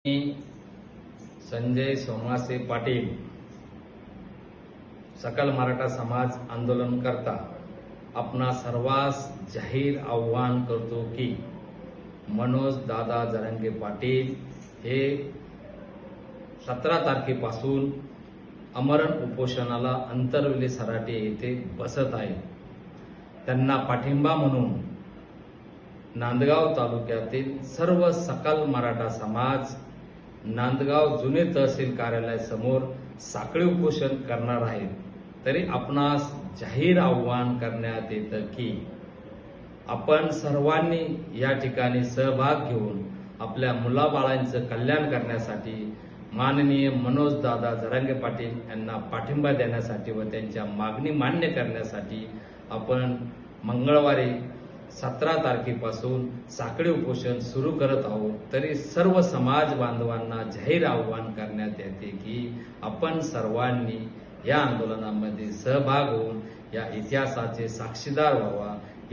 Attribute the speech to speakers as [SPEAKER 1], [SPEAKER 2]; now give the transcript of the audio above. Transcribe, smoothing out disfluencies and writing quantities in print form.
[SPEAKER 1] मी संजय सोमासे पाटील, सकल मराठा समाज आंदोलन करता आपणा सर्वांस जाहीर आव्हान करतो की मनोज दादा जरांगे पाटील हे 17 तारखेपासून आमरण उपोषणाला अंतरवेली सराटी येथे बसत आहेत. त्यांना पाठिंबा म्हणून नांदगाव तालुक्यातील सर्व सकल मराठा समाज नांदगाव जुने तहसील कार्यालयासमोर साखळी उपोषण करणार आहेत. तरी आपणास जाहीर आव्हान करण्यात येतं की आपण सर्वांनी या ठिकाणी सहभाग घेऊन आपल्या मुलाबाळांचं कल्याण करण्यासाठी माननीय मनोज दादा जरांगे पाटील यांना पाठिंबा देण्यासाठी व त्यांच्या मागणी मान्य करण्यासाठी आपण मंगळवारी 17 तारखेपासून साखळी उपोषण सुरू करत आहोत. तरी सर्व समाज बांधवांना जाहीर आव्हान करण्यात येते की आपण सर्वांनी या आंदोलनामध्ये सहभाग होऊन या इतिहासाचे साक्षीदार व्हावा.